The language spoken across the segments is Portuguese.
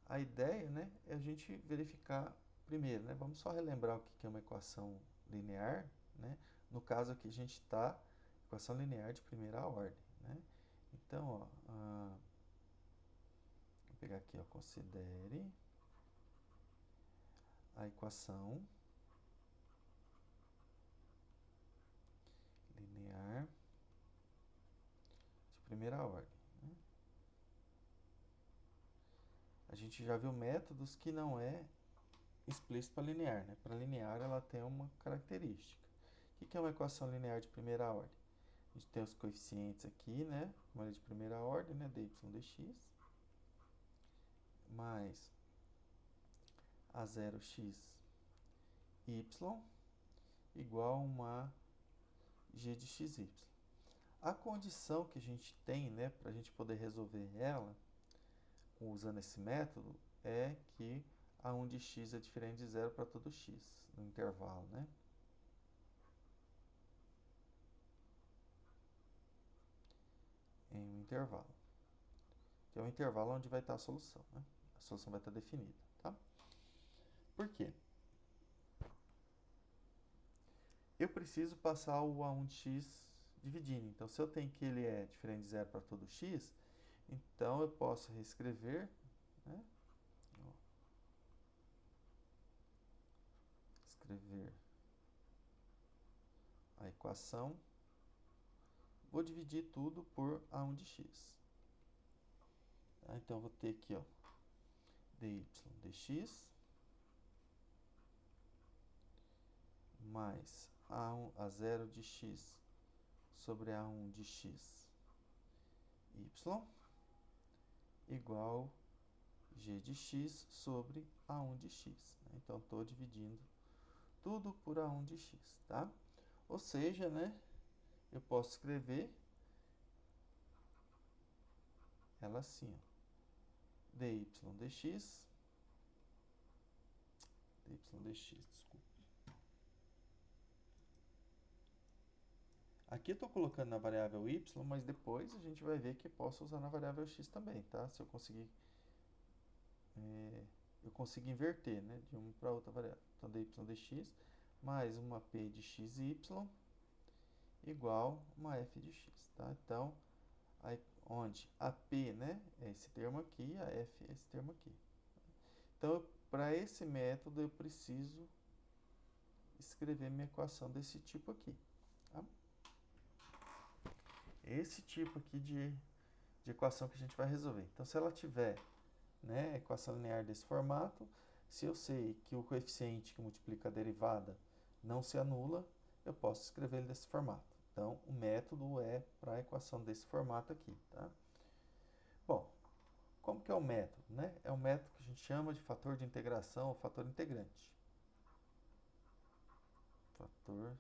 a ideia, né, é a gente verificar primeiro, né? Vamos só relembrar o que é uma equação linear, né? No caso aqui a gente está equação linear de primeira ordem, né? Então, ó, vou pegar aqui, ó, considere a equação linear de primeira ordem, né? A gente já viu métodos que não é explícito para linear, né? Para linear ela tem uma característica. O que é uma equação linear de primeira ordem? A gente tem os coeficientes aqui, né? Uma de primeira ordem, né? dy dx mais a 0x y igual a uma g de xy. A condição que a gente tem, né, para a gente poder resolver ela, usando esse método, é que a1 de x é diferente de zero para todo x, no intervalo, né? Em um intervalo, que é o intervalo onde vai estar a solução, né? A solução vai estar definida, tá? Por quê? Eu preciso passar o a1 de x dividindo. Então, se eu tenho que ele é diferente de zero para todo x, então eu posso reescrever, né? Escrever a equação. Vou dividir tudo por a1 de x. Tá? Então, eu vou ter aqui, ó, dy dx mais a 0 de x sobre a1 de x y igual g de x sobre a1 de x. Então, estou dividindo tudo por a1 de x, tá? Ou seja, né, eu posso escrever ela assim, ó, dy dx, desculpa. Aqui eu estou colocando na variável y, mas depois a gente vai ver que posso usar na variável x também, tá? Se eu conseguir, eu consigo inverter, né, de uma para outra variável. Então, dy dx mais uma p de xy igual uma f de x, tá? Então, aí, onde a p, né, é esse termo aqui, a f é esse termo aqui. Então, para esse método, eu preciso escrever minha equação desse tipo aqui, tá? Esse tipo aqui de equação que a gente vai resolver. Então, se ela tiver, né, equação linear desse formato, se eu sei que o coeficiente que multiplica a derivada não se anula, eu posso escrever ele desse formato. Então, o método é para a equação desse formato aqui, tá? Bom, como que é o método, né? É um método que a gente chama de fator de integração ou fator integrante. Fator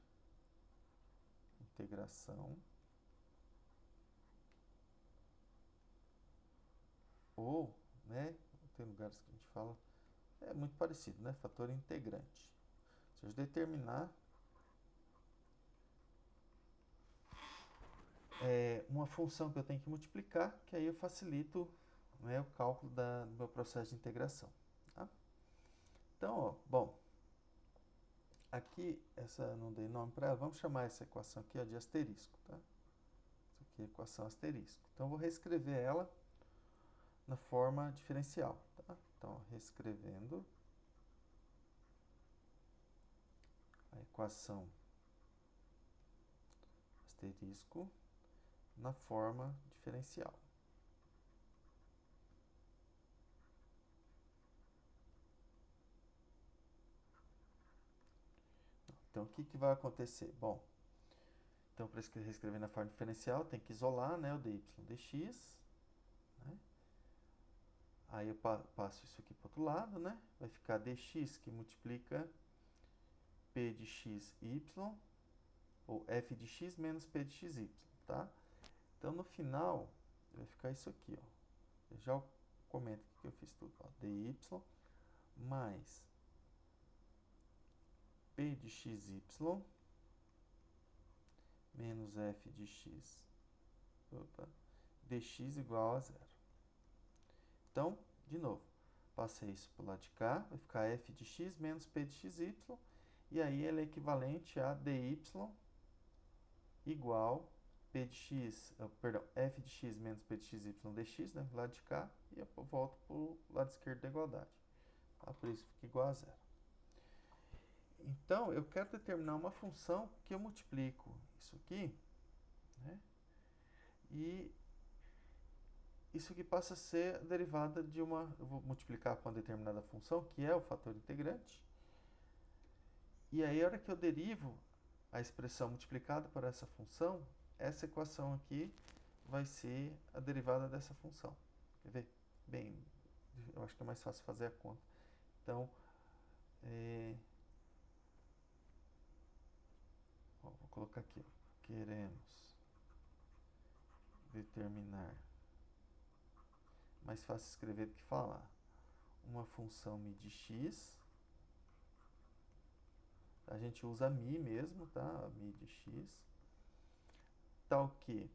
integração ou, né, tem lugares que a gente fala, é muito parecido, né? Fator integrante. Se eu determinar uma função que eu tenho que multiplicar, que aí eu facilito, né, o cálculo do meu processo de integração. Tá? Então, ó, bom, aqui, essa não dei nome para ela, vamos chamar essa equação aqui, ó, de asterisco. Tá? Isso aqui é equação asterisco. Então, eu vou reescrever ela na forma diferencial. Tá? Então, reescrevendo a equação asterisco na forma diferencial. Então, o que vai acontecer? Bom, então, para reescrever na forma diferencial, tem que isolar, né, o dy dx. Né? Aí eu passo isso aqui para o outro lado, né? Vai ficar dx que multiplica p de xy, ou f de x menos p de xy, tá? Então, no final, vai ficar isso aqui, ó. Eu já comento aqui que eu fiz tudo, ó. dy mais p de xy menos f de x, dx igual a zero. Então, de novo, Passei isso para o lado de cá, vai ficar f de x menos p de xy, e aí ele é equivalente a dy igual p de x, perdão, f de x menos p de xy dx, né, do lado de cá, e eu volto para o lado esquerdo da igualdade. Tá? Por isso fica igual a zero. Então, eu quero determinar uma função que eu multiplico isso aqui, né, e isso aqui passa a ser a derivada de uma... Eu vou multiplicar com uma determinada função, que é o fator integrante. E aí, a hora que eu derivo a expressão multiplicada por essa função, essa equação aqui vai ser a derivada dessa função. Quer ver? Bem, eu acho que é mais fácil fazer a conta. Então, vou colocar aqui, ó. Queremos determinar, mais fácil escrever do que falar, uma função mi de x. A gente usa mi mesmo, tá? Mi de x. Tal que,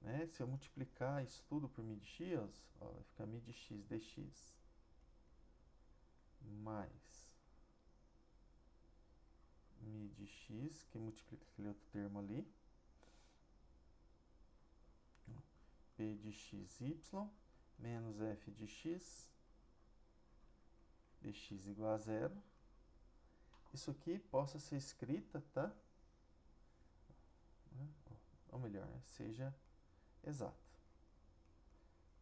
né, se eu multiplicar isso tudo por mi de x, ó, vai ficar mi de x dx mais mi de x, que multiplica aquele outro termo ali, p de xy menos f de x dx igual a zero. Isso aqui possa ser escrita, tá? Ou melhor, né, seja exato.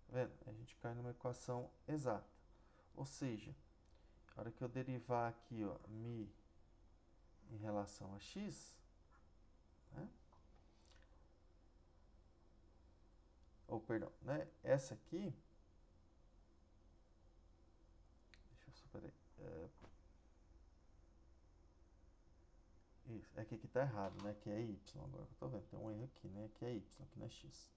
Tá vendo? A gente cai numa equação exata. Ou seja, a hora que eu derivar aqui, ó, mi em relação a x, né? Ou, perdão, né? Essa aqui, deixa eu superar aí. Isso, é que aqui tá errado, né? Que é y, agora que eu tô vendo, tem um erro aqui, né? Que é y, aqui não é x.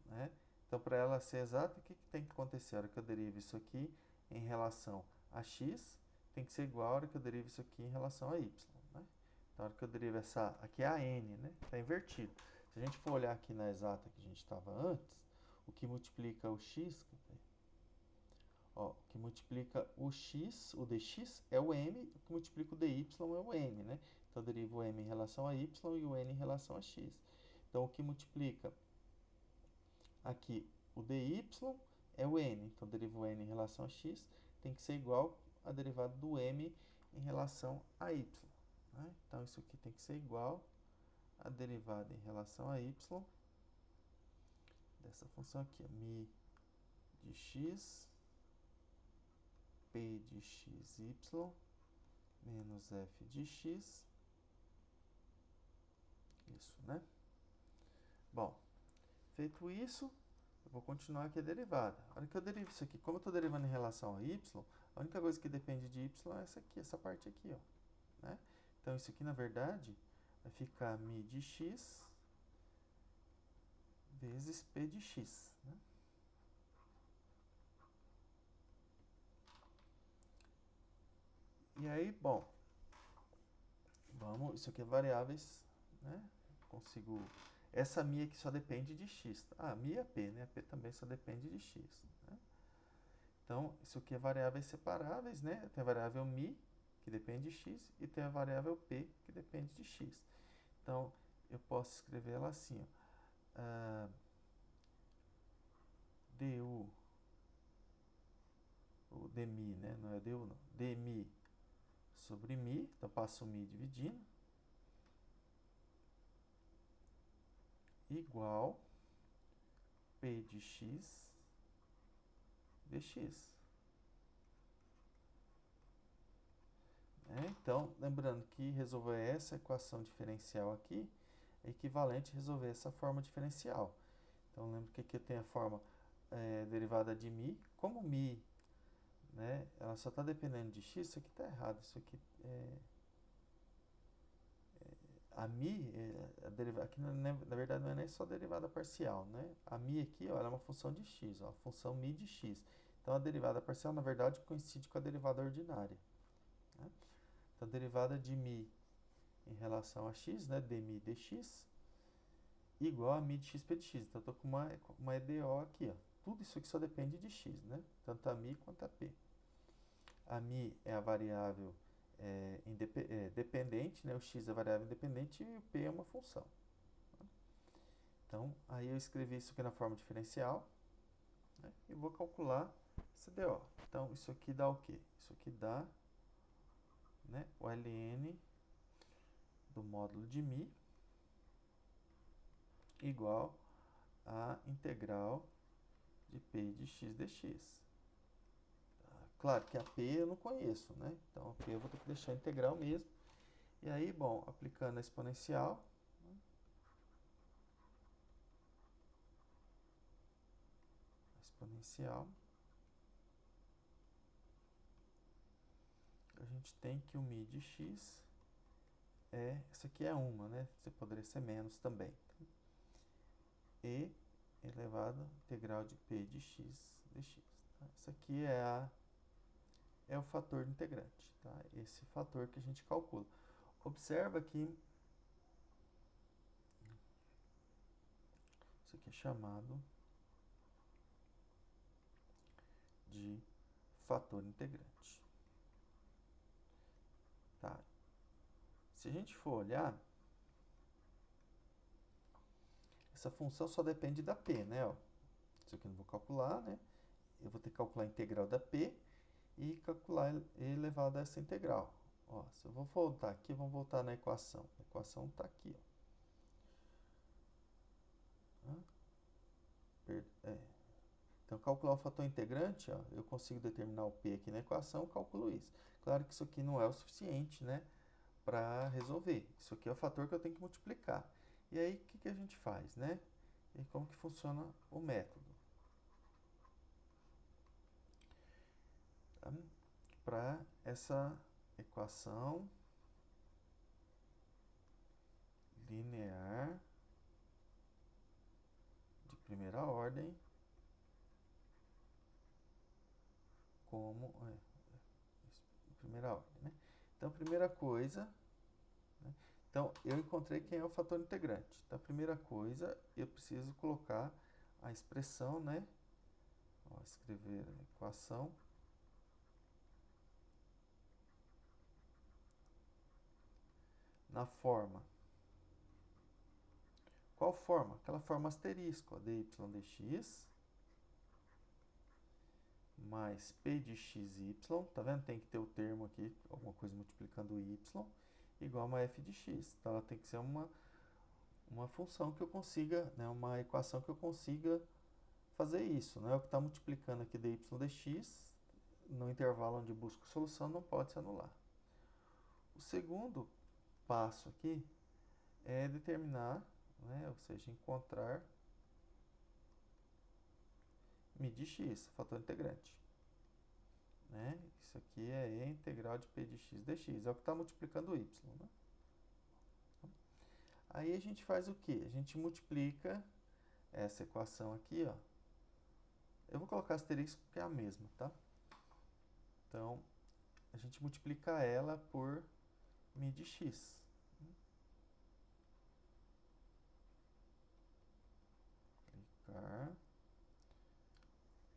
Né? Então, para ela ser exata, o que tem que acontecer? A hora que eu derivo isso aqui em relação a x, tem que ser igual a hora que eu derivo isso aqui em relação a y. Né? Então, a hora que eu derivo essa... Aqui é a n, né? Está invertido. Se a gente for olhar aqui na exata que a gente estava antes, o que multiplica o x... Ó, o que multiplica o x, o dx, é o m, o que multiplica o dy é o n, né? Então, eu derivo o m em relação a y e o n em relação a x. Então, o que multiplica aqui o dy é o n, então derivo o n em relação a x, tem que ser igual a derivada do m em relação a y. Né? Então, isso aqui tem que ser igual a derivada em relação a y dessa função aqui, ó, mi de x, p de xy menos f de x. Isso, né? Bom, feito isso, eu vou continuar aqui a derivada. A hora que eu derivo isso aqui, como eu estou derivando em relação a y, a única coisa que depende de y é essa aqui, essa parte aqui, ó. Né? Então, isso aqui, na verdade, vai ficar mi de x vezes p de x. Né? E aí, bom, vamos, isso aqui é variáveis, né? Consigo... Essa mi aqui só depende de x. Ah, mi é p, né? P também só depende de x. Né? Então, isso aqui é variáveis separáveis, né? Tem a variável mi, que depende de x, e tem a variável p, que depende de x. Então, eu posso escrever ela assim, ó. Du, ou dmi, né? Não é du, não. Dmi sobre mi, então passo o mi dividindo, igual p de x dx. Então, lembrando que resolver essa equação diferencial aqui é equivalente a resolver essa forma diferencial. Então, lembra que aqui eu tenho a forma derivada de mi. Como mi, né, ela só está dependendo de x, isso aqui está errado. Isso aqui a mi, aqui na verdade não é nem só derivada parcial, né? A mi aqui, ó, ela é uma função de x, ó, a função mi de x. Então, a derivada parcial, na verdade, coincide com a derivada ordinária. Né? Então, a derivada de mi em relação a x, né, dmi dx, igual a mi de x, p de x. Então, eu estou com uma EDO aqui, ó. Tudo isso aqui só depende de x, né? Tanto a mi quanto a p. A mi é a variável dependente, né? O x é a variável independente e o p é uma função. Então, aí eu escrevi isso aqui na forma diferencial, né? E vou calcular esse DO. Então, isso aqui dá o quê? Isso aqui dá, né, o ln do módulo de mi igual a integral de p de x dx. Claro que a p eu não conheço, né? Então, a p eu vou ter que deixar integral mesmo. E aí, bom, aplicando a exponencial, a gente tem que o mi de x isso aqui é uma, né? Você poderia ser menos também. E elevado a integral de p de x dx. Tá? Isso aqui é o fator do integrante, tá? Esse fator que a gente calcula. Observa que isso aqui é chamado de fator integrante. Tá? Se a gente for olhar, essa função só depende da p, né? Ó, isso aqui eu não vou calcular, né? Eu vou ter que calcular a integral da p e calcular elevado a essa integral. Ó, se eu vou voltar aqui, vamos voltar na equação. A equação está aqui, ó. Então, calcular o fator integrante, ó, eu consigo determinar o p aqui na equação, calculo isso. Claro que isso aqui não é o suficiente, né, para resolver. Isso aqui é o fator que eu tenho que multiplicar. E aí, o que a gente faz, né? E como que funciona o método? Tá? Para essa equação linear de primeira ordem, como primeira ordem, né? Então, primeira coisa, né? Então, eu encontrei quem é o fator integrante. Então, a primeira coisa, eu preciso colocar a expressão, né? Ó, escrever a equação na forma. Qual forma? Aquela forma asterisco, ó, dy dx mais p de xy, tá vendo? Tem que ter o termo aqui, alguma coisa multiplicando o y, igual a uma f de x. Então, ela tem que ser uma função que eu consiga, né, uma equação que eu consiga fazer isso. Né? O que está multiplicando aqui dy dx, no intervalo onde busco solução, não pode se anular. O segundo passo aqui é determinar, né, ou seja, encontrar mi de x, fator integrante. Né? Isso aqui é e integral de p de x dx, é o que está multiplicando o y. Né? Aí a gente faz o quê? A gente multiplica essa equação aqui, ó. Eu vou colocar asterisco porque é a mesma, tá? Então, a gente multiplica ela por mi de x. Aplicar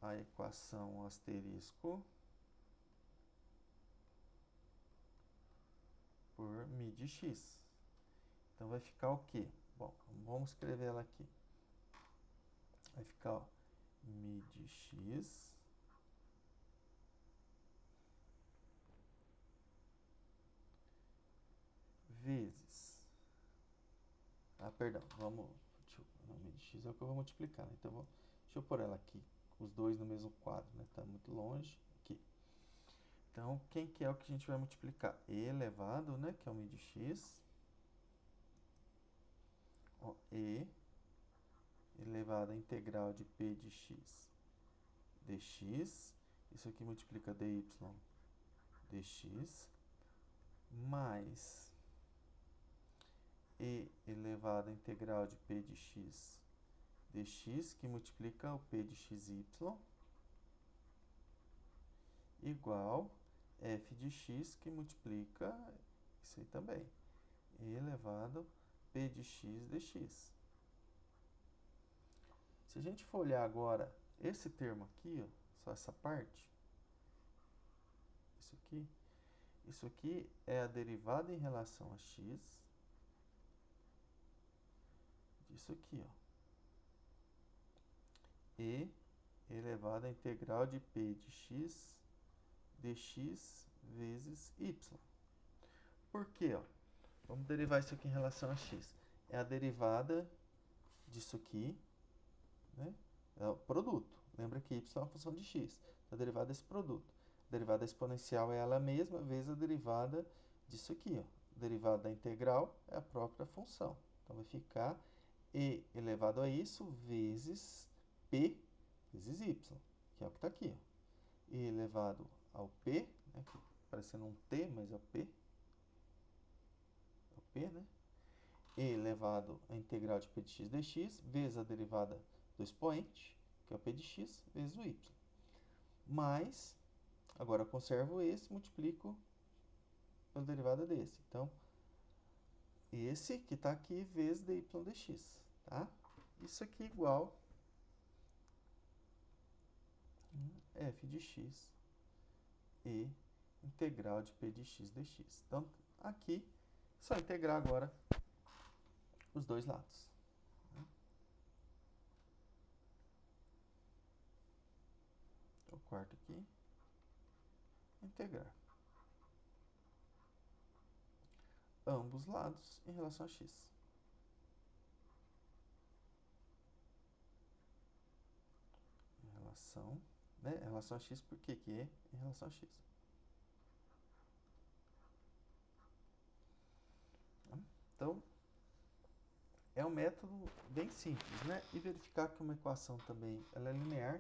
a equação asterisco por mi de x. Então, vai ficar o quê? Bom, vamos escrever ela aqui. Vai ficar, ó, mi de x vezes... Ah, perdão, vamos... mi de x é o que eu vou multiplicar, né? Então, deixa eu pôr ela aqui, os dois no mesmo quadro, né? Tá muito longe. Aqui. Então, quem que é o que a gente vai multiplicar? E elevado, né? Que é o mi de x. Ó, e elevado à integral de p de x dx. Isso aqui multiplica dy dx. Mais e elevado à integral de p de x dx, que multiplica o p de xy, igual f de x, que multiplica isso aí também, e elevado p de x dx. Se a gente for olhar agora esse termo aqui, ó, só essa parte, isso aqui é a derivada em relação a x disso aqui, ó, e elevado à integral de p de x dx vezes y. Por quê? Ó? Vamos derivar isso aqui em relação a x. É a derivada disso aqui, né? É o produto. Lembra que y é uma função de x. A derivada desse produto. A derivada exponencial é ela mesma vezes a derivada disso aqui. Ó. A derivada da integral é a própria função. Então vai ficar e elevado a isso vezes p vezes y, que é o que está aqui. Ó. E elevado ao p, né, parecendo um t, mas é o p. É o p, né? E elevado à integral de p de x dx, vezes a derivada do expoente, que é o p de x, vezes o y. Mais, agora eu conservo esse, multiplico pela derivada desse. Então, esse que está aqui, vezes dy dx. Tá? Isso aqui é igual a f de x e integral de p de x dx. Então, aqui, só integrar agora os dois lados. Então, corto aqui, integrar ambos lados em relação a x. Em relação, né? Em relação a x, por que que é em relação a x? Então, é um método bem simples, né? E verificar que uma equação também ela é linear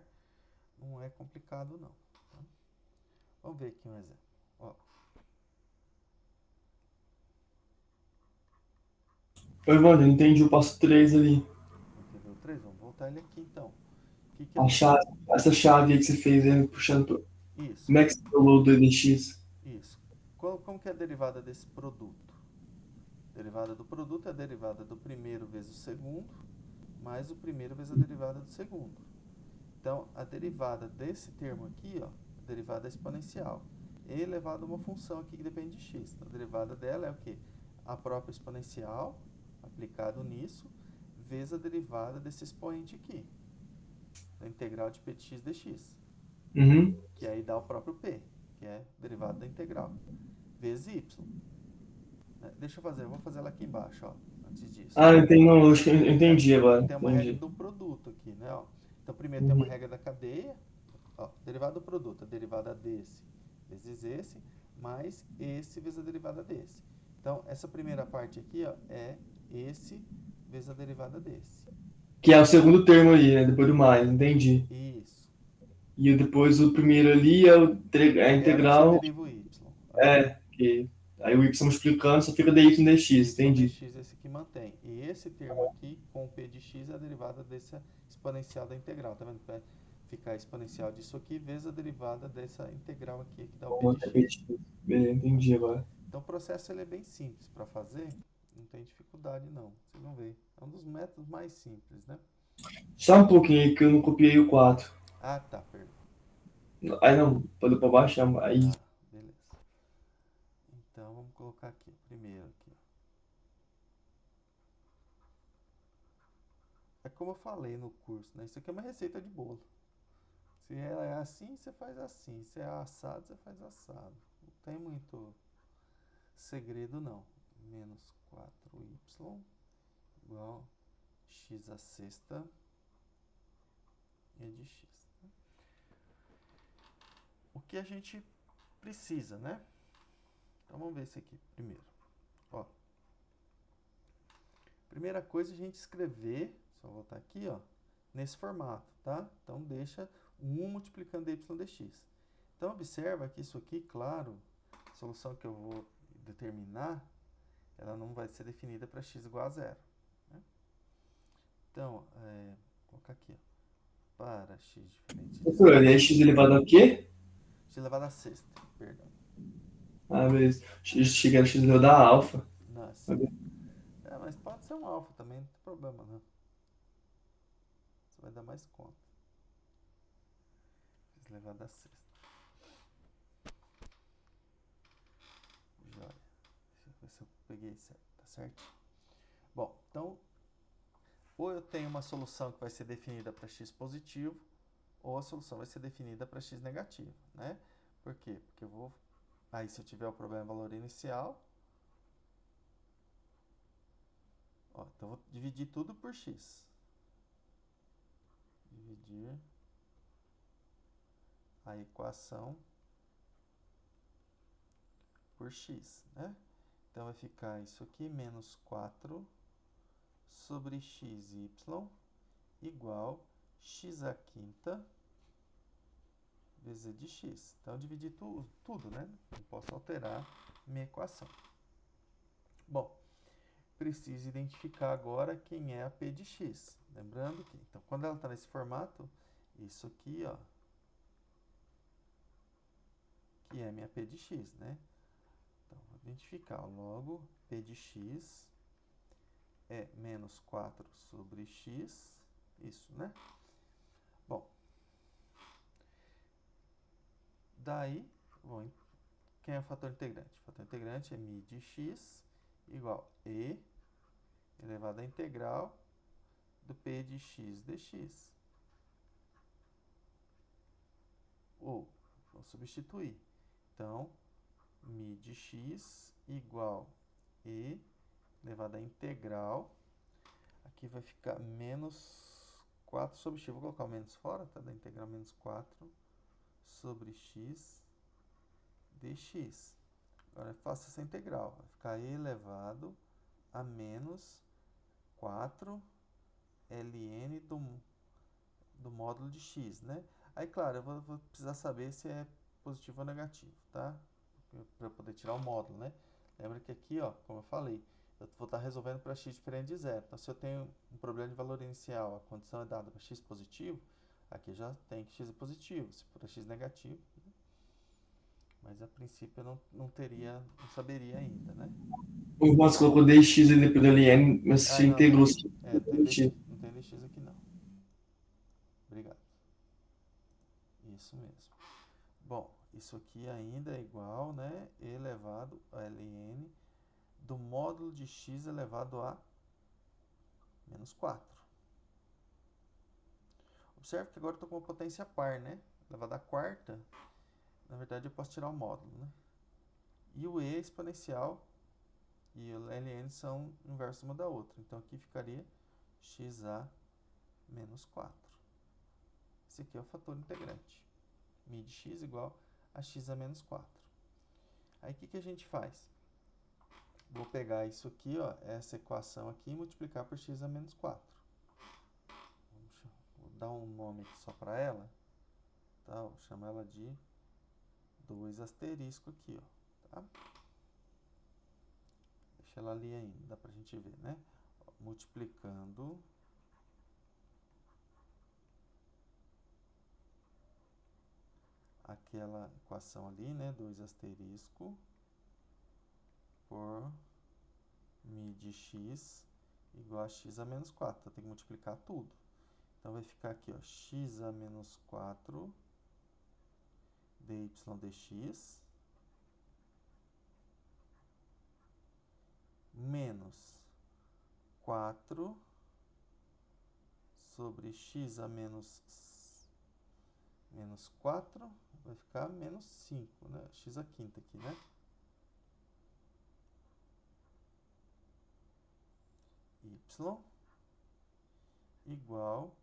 não é complicado, não. Tá? Vamos ver aqui um exemplo. Ó, Oi, mano, eu entendi o passo 3 ali. entendeu? 3, vamos voltar ele aqui, então. O que que A eu... chave, essa chave aí que você fez, né, puxando pro... Isso, Como é que você falou do EDX? isso. Como que é a derivada desse produto? A derivada do produto é a derivada do primeiro vezes o segundo, mais o primeiro vezes a derivada do segundo. Então, a derivada desse termo aqui, ó, a derivada exponencial, é elevado a uma função aqui que depende de x. Então, a derivada dela é o quê? A própria exponencial, aplicado nisso, vezes a derivada desse expoente aqui, da integral de p de x dx, Uhum. que aí dá o próprio p, que é derivada da integral, vezes y. Deixa eu fazer, eu vou fazer ela aqui embaixo, ó, antes disso. Ah, entendi, não, eu acho que eu entendi Porque agora, tem uma regra entendi. do produto aqui, né? Ó. Então, primeiro tem uma Uhum. regra da cadeia, ó, derivada do produto, a derivada desse vezes esse, mais esse vezes a derivada desse. Então, essa primeira parte aqui, ó, é esse vezes a derivada desse. Que é o segundo termo ali, né, depois do mais, entendi. Isso. E depois o primeiro ali é a É onde você integral, deriva o y. Ó. é, que aí o y multiplicando só fica dy dx, Y entendi. dx esse que mantém. E esse termo aqui, com o p de x, é a derivada dessa exponencial da integral. Tá vendo? Vai ficar exponencial disso aqui vezes a derivada dessa integral aqui, que dá o p Bom, de x. beleza, entendi agora. Então o processo ele é bem simples para fazer, não tem dificuldade não. Vocês vão ver. É um dos métodos mais simples, né? Só um pouquinho aí que eu não copiei o 4. Ah, tá, perdão. Aí não, pode pra baixo, aí Tá, beleza. Então vamos colocar aqui, primeiro aqui. É como eu falei no curso, né? Isso aqui é uma receita de bolo. Se é assim, você faz assim. Se é assado, você faz assado. Não tem muito segredo, não. Menos 4y igual x a sexta e de x. O que a gente precisa, né? Então vamos ver isso aqui primeiro. Ó, primeira coisa é a gente escrever, só voltar aqui, ó, nesse formato, tá? Então deixa 1 multiplicando y dx. Então observa que isso aqui, claro, a solução que eu vou determinar, ela não vai ser definida para x igual a zero. Né? Então, vou colocar aqui, ó, para x diferente de professor, zero, é x elevado ao quê? x elevado a sexta, perdão. Ah, beleza. Chega a x elevado a alfa. Não, é Ah, mas pode ser um alfa também, não tem problema não. vai dar mais conta. X elevado a sexta. Joia. Deixa eu ver se eu peguei certo. Tá certo? Bom, então, ou eu tenho uma solução que vai ser definida para x positivo, ou a solução vai ser definida para x negativo, né? Por quê? Porque eu vou... Aí, se eu tiver o problema valor inicial... Ó, então, eu vou dividir tudo por x. Dividir a equação por x, né? Então, vai ficar isso aqui, menos 4 sobre xy igual x à quinta vezes e de x. Então, eu dividi tudo, né? Não posso alterar minha equação. Bom, preciso identificar agora quem é a p de x. Lembrando que, então, quando ela está nesse formato, isso aqui, ó, que é minha p de x, né? Então, vou identificar. Logo, p de x é menos 4 sobre x, isso, né? Bom, daí, bom, quem é o fator integrante? O fator integrante é mi de x igual e elevado à integral do p de x dx. Ou, vou substituir. Então, mi de x igual e elevado à integral. Aqui vai ficar menos 4 sobre x. Vou colocar o menos fora, tá? Da integral menos 4 sobre x dx. Agora eu faço essa integral. Vai ficar e elevado a menos 4 ln do módulo de x, né? Aí, claro, eu vou precisar saber se é positivo ou negativo, tá? Para eu poder tirar o módulo, né? Lembra que aqui, ó, como eu falei, eu vou estar resolvendo para x diferente de zero. Então, se eu tenho um problema de valor inicial, a condição é dada para x positivo, aqui já tem que x é positivo. Se for x negativo, né? Mas a princípio eu não saberia ainda, né? O Vasco colocou dx ali depois do ln, mas Ah, você não, não. integrou Não tem dx. dx, não tem dx aqui não. Obrigado. Isso mesmo. Bom, isso aqui ainda é igual, né? E elevado a ln do módulo de x elevado a menos 4. Observe que agora eu estou com uma potência par, né? Elevado à quarta, na verdade eu posso tirar o módulo, né? E o e exponencial e o ln são inversos uma da outra. Então aqui ficaria xa menos 4. Esse aqui é o fator integrante. Mi de x igual a xa menos 4. Aí o que a gente faz? Vou pegar isso aqui, ó, essa equação aqui e multiplicar por x a menos 4. Vou dar um nome aqui só para ela. Tá? Vou chamar ela de 2 asterisco aqui, ó. Tá? Deixa ela ali ainda, dá pra gente ver, né? Ó, multiplicando aquela equação ali, né? 2 asterisco por mi de x igual a x a menos 4. Então, tem que multiplicar tudo. Então, vai ficar aqui, ó, x a menos 4 dy dx menos 4 sobre x a menos 4, vai ficar menos 5, né? X a quinta aqui, né? Y igual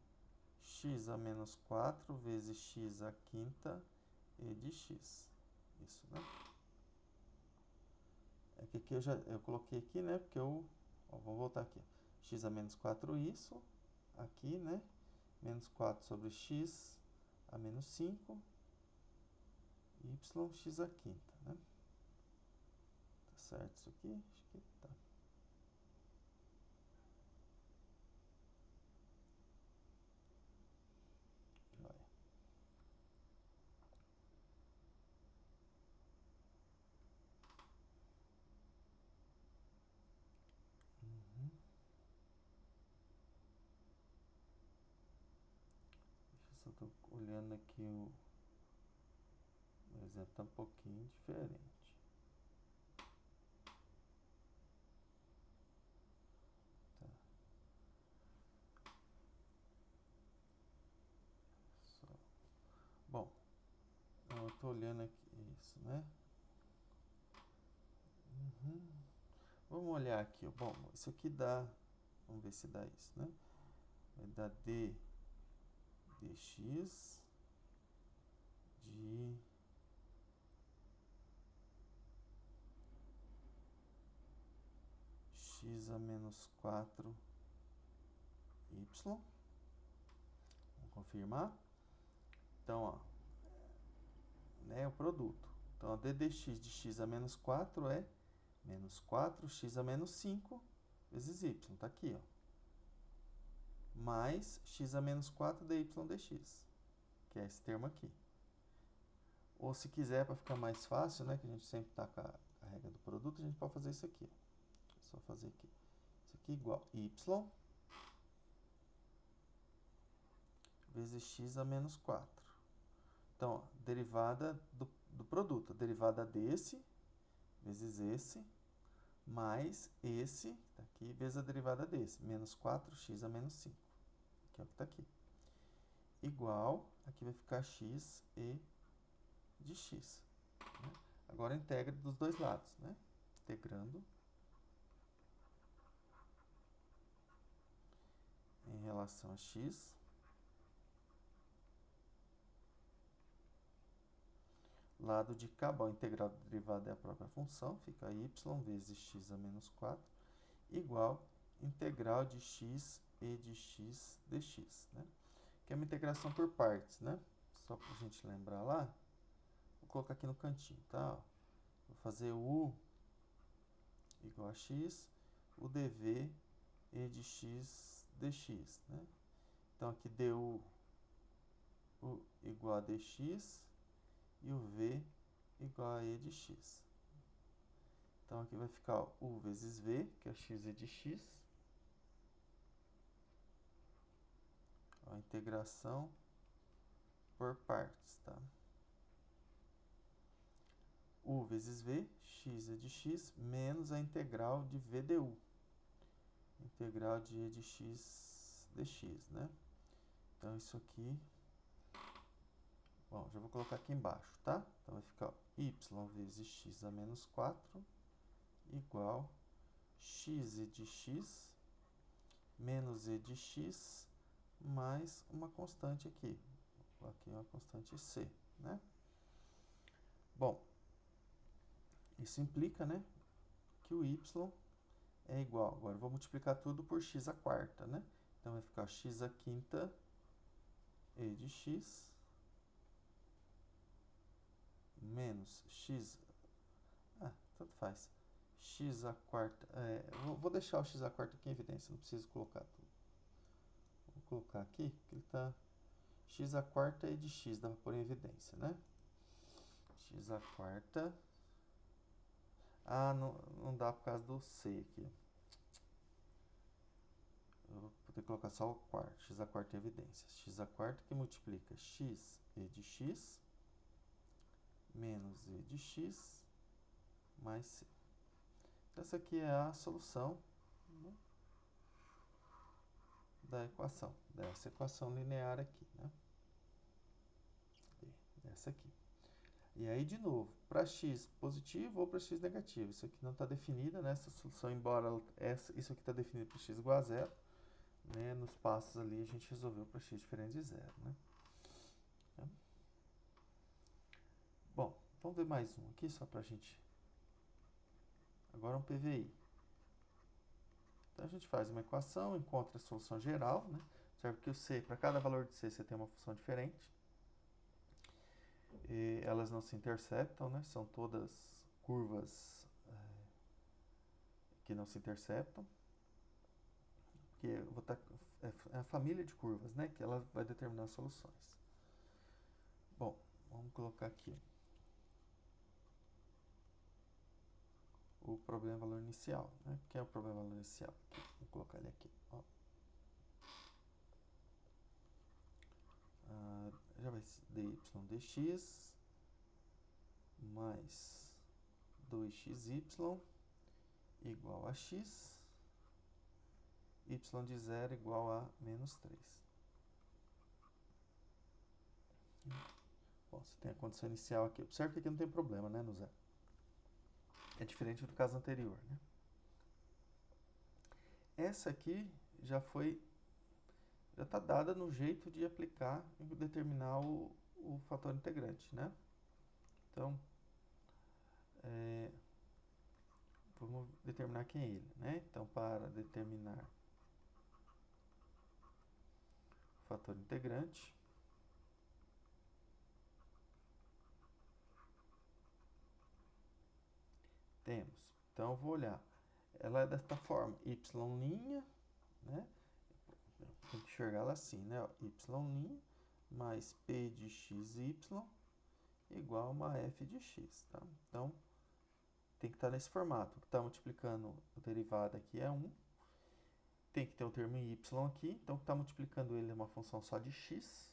x a menos 4 vezes x a quinta e de x. Isso, né? É que aqui eu coloquei aqui, né? Porque ó, vamos voltar aqui. X a menos 4, isso. Aqui, né? Menos 4 sobre x a menos 5. Y x a quinta, né? Tá certo isso aqui? Acho que tá. Joia. Uhum. tô olhando aqui o exemplo tá um pouquinho diferente. Tá. Só. Bom, eu tô olhando aqui isso, né? Vamos olhar aqui, ó. Bom, isso aqui dá, vamos ver se dá isso, né? Vai dar dx de x a menos 4y. Vamos confirmar. Então, ó, né, o produto. Então, a d dx de x a menos 4 é menos 4x a menos 5 vezes y. Tá aqui, ó. Mais x a menos 4 dy dx, que é esse termo aqui. Ou se quiser, para ficar mais fácil, né, que a gente sempre tá com a regra do produto, a gente pode fazer isso aqui, ó. É só fazer aqui. Isso aqui é igual a y vezes x a menos 4. Então, ó, derivada do produto. A derivada desse vezes esse, mais esse, tá aqui, vezes a derivada desse, menos 4x a menos 5, que é o que está aqui. Igual, aqui vai ficar x e de x. Né? Agora integra dos dois lados, né? Integrando em relação a x. Lado de cá, bom, a integral da derivada é a própria função, fica y vezes x a menos 4, igual integral de x e de x dx, né? Que é uma integração por partes, né? Só para a gente lembrar lá, vou colocar aqui no cantinho, tá? Vou fazer u igual a x, o dv e de x dx, né? Então, aqui du u igual a dx e o v igual a e de x. Então, aqui vai ficar ó, u vezes v, que é x e de x. A integração por partes, tá? U vezes v, x e de x, menos a integral de v du. Integral de e de x dx, né? Então, isso aqui... Bom, já vou colocar aqui embaixo, tá? Então, vai ficar ó, y vezes x a menos 4 igual x e de x menos e de x mais uma constante aqui. Vou aqui uma constante c, né? Bom, isso implica, né, que o y é igual. Agora, eu vou multiplicar tudo por x à quarta, né? Então, vai ficar x à quinta e de x menos x... Ah, tanto faz. X à quarta... vou deixar o x à quarta aqui em evidência, não preciso colocar tudo. Vou colocar aqui, que ele está... x à quarta e de x, dá para pôr em evidência, né? X à quarta... Ah, não dá por causa do c aqui. Eu vou poder colocar só o quarto, x à quarta em evidência. X à quarta que multiplica x e de x menos e de x mais c. Essa aqui é a solução, né, da equação, dessa equação linear aqui, né? Essa aqui. E aí, de novo, para x positivo ou para x negativo. Isso aqui não está definido, né? Essa solução, embora isso aqui está definido para x igual a zero, né? Nos passos ali a gente resolveu para x diferente de zero, né? Bom, vamos ver mais um aqui, só para a gente... Agora um PVI. Então, a gente faz uma equação, encontra a solução geral, né? Observe que o c, para cada valor de c, você tem uma função diferente. E elas não se interceptam, né? São todas curvas que não se interceptam. Porque eu vou é a família de curvas, né? Que ela vai determinar as soluções. Bom, vamos colocar aqui o problema valor inicial, né? Que é o problema valor inicial? Vou colocar ele aqui, ó. mais dy dx mais 2xy igual a x, y de 0 igual a menos 3. Bom, você tem a condição inicial aqui. Observe que aqui não tem problema, né, no zero. É diferente do caso anterior, né? Essa aqui já está dada no jeito de aplicar e determinar o fator integrante, né? Então, vamos determinar quem é ele, né? Então, para determinar o fator integrante, temos. Então, eu vou olhar. Ela é desta forma, y', né? Tem que enxergar ela assim, né? Y' mais p de xy igual a uma f de x, tá? Então, tem que estar nesse formato. O que está multiplicando o derivado aqui é 1. Tem que ter um termo em y aqui. Então, o que está multiplicando ele é uma função só de x.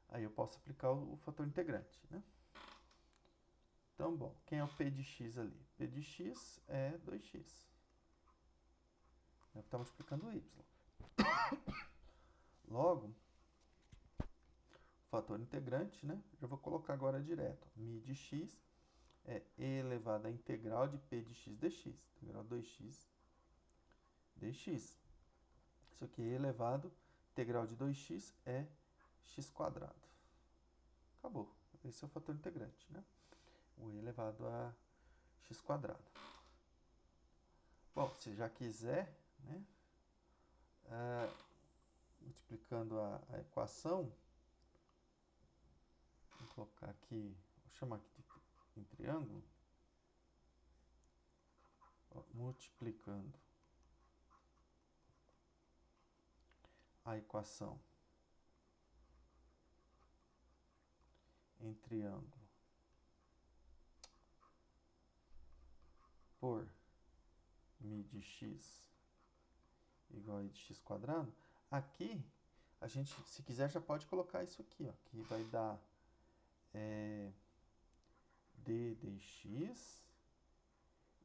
Aí eu posso aplicar o fator integrante, né? Então, bom, quem é o p de x ali? P de x é 2x. É o que está multiplicando o y. Logo, o fator integrante, né? Já vou colocar agora direto. Mi de x é e elevado à integral de p de x dx. Integral 2x dx. Isso aqui é elevado, integral de 2x é x quadrado. Acabou. Esse é o fator integrante, né? O e elevado a x quadrado. Bom, se já quiser, né? Multiplicando a equação, vou colocar aqui, vou chamar aqui de em triângulo, ó, multiplicando a equação em triângulo por mi de x igual a i de x quadrado, aqui a gente, se quiser, já pode colocar isso aqui, ó, que vai dar d dx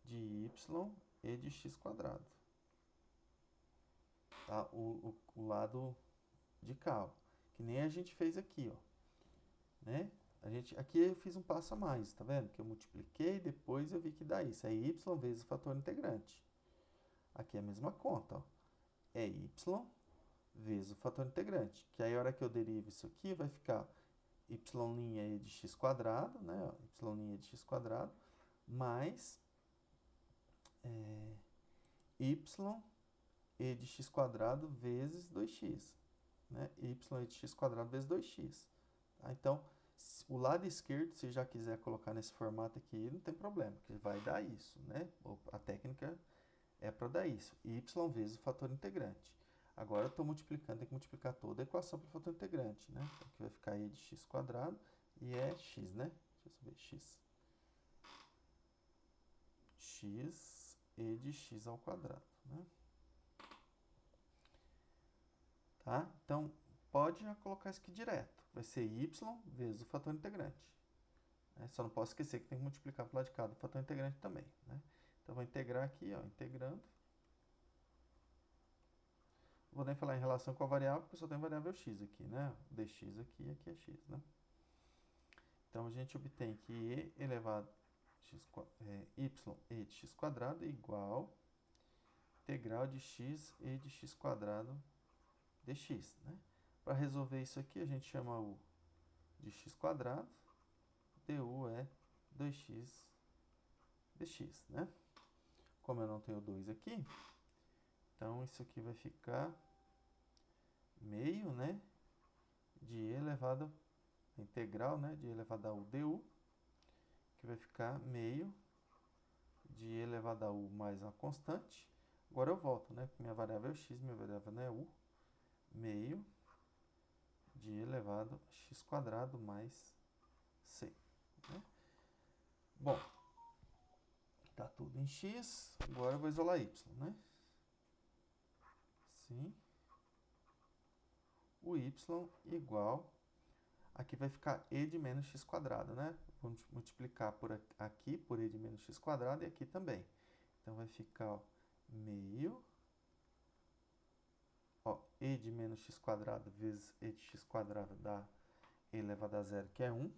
de y e de x quadrado. Tá? O lado de cá, ó, que nem a gente fez aqui, ó, né? Aqui eu fiz um passo a mais, tá vendo? Que eu multipliquei, depois eu vi que dá isso. É y vezes o fator integrante. Aqui é a mesma conta, ó. É y vezes o fator integrante. Que aí a hora que eu derivo isso aqui, vai ficar y' de x quadrado, né? Y' de x quadrado, mais y e de x quadrado vezes 2x. Né? Y e de x quadrado vezes 2x. Tá? Então, o lado esquerdo, se já quiser colocar nesse formato aqui, não tem problema, porque vai dar isso, né? A técnica é para dar isso. Y vezes o fator integrante. Agora eu estou multiplicando, tem que multiplicar toda a equação pelo fator integrante, né? Então, aqui vai ficar e de x quadrado e é x, né? Deixa eu ver, x. X e de x ao quadrado, né? Tá? Então, pode já colocar isso aqui direto. Vai ser y vezes o fator integrante. Né? Só não posso esquecer que tem que multiplicar para o lado de cá do fator integrante também. Né? Então, vou integrar aqui, ó, integrando. Vou nem falar em relação com a variável, porque só tem variável x aqui, né? Dx aqui e aqui é x, né? Então, a gente obtém que e elevado a y e de x quadrado é igual integral de x e de x quadrado dx, né? Para resolver isso aqui, a gente chama o de x quadrado, du é 2x dx, né? Como eu não tenho 2 aqui, então isso aqui vai ficar meio, né? De e elevado a integral, né? De e elevado a u du, que vai ficar meio de e elevado a u mais uma constante. Agora eu volto, né? Minha variável é x, minha variável não é u. Meio de e elevado a x quadrado mais c. Né? Bom, tá tudo em x. Agora eu vou isolar y, né? Sim. o y igual, aqui vai ficar e de menos x quadrado, né? Vamos multiplicar por aqui por e de menos x quadrado e aqui também. Então, vai ficar, ó, meio, ó, e de menos x quadrado vezes e de x quadrado dá e elevado a zero, que é 1,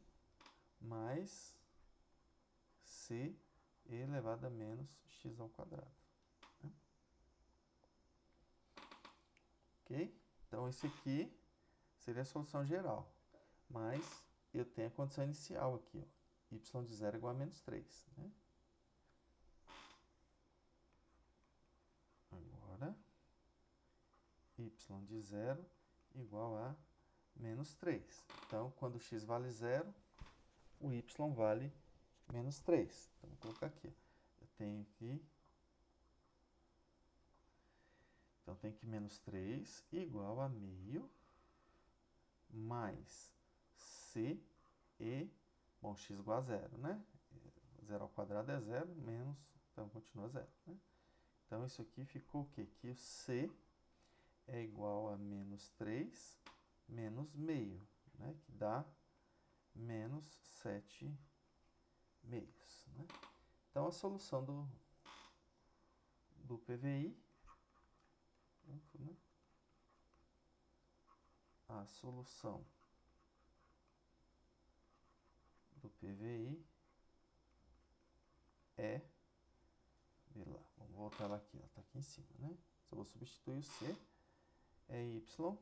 mais c e elevado a menos x ao quadrado. Né? Ok? Então, esse aqui seria a solução geral. Mas eu tenho a condição inicial aqui, ó, y de 0 igual a menos 3. Né? Agora, y de 0 igual a menos 3. Então, quando x vale 0, o y vale menos 3. Então, vou colocar aqui. Eu tenho aqui... Então, tem que menos 3 igual a meio mais c e... Bom, x igual a 0, né? 0 ao quadrado é 0, menos... Então, continua 0, né? Então, isso aqui ficou o quê? Que o c é igual a menos 3 menos meio, né? Que dá menos 7 meios, né? Então, a solução do PVI, né? A solução do PVI é, vê lá, vamos voltar lá aqui, ó, tá aqui em cima, né? Só vou substituir o C, é Y.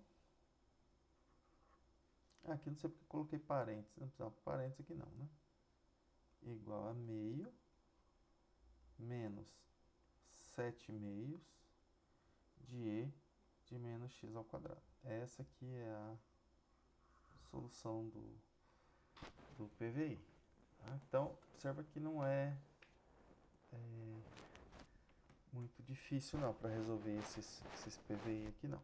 Aqui não sei porque coloquei parênteses, não precisava de parênteses aqui não, né? Igual a meio menos 7 meios de E de menos x ao quadrado. Essa aqui é a solução do PVI. Tá? Então, observa que não é muito difícil não para resolver esses PVI aqui não.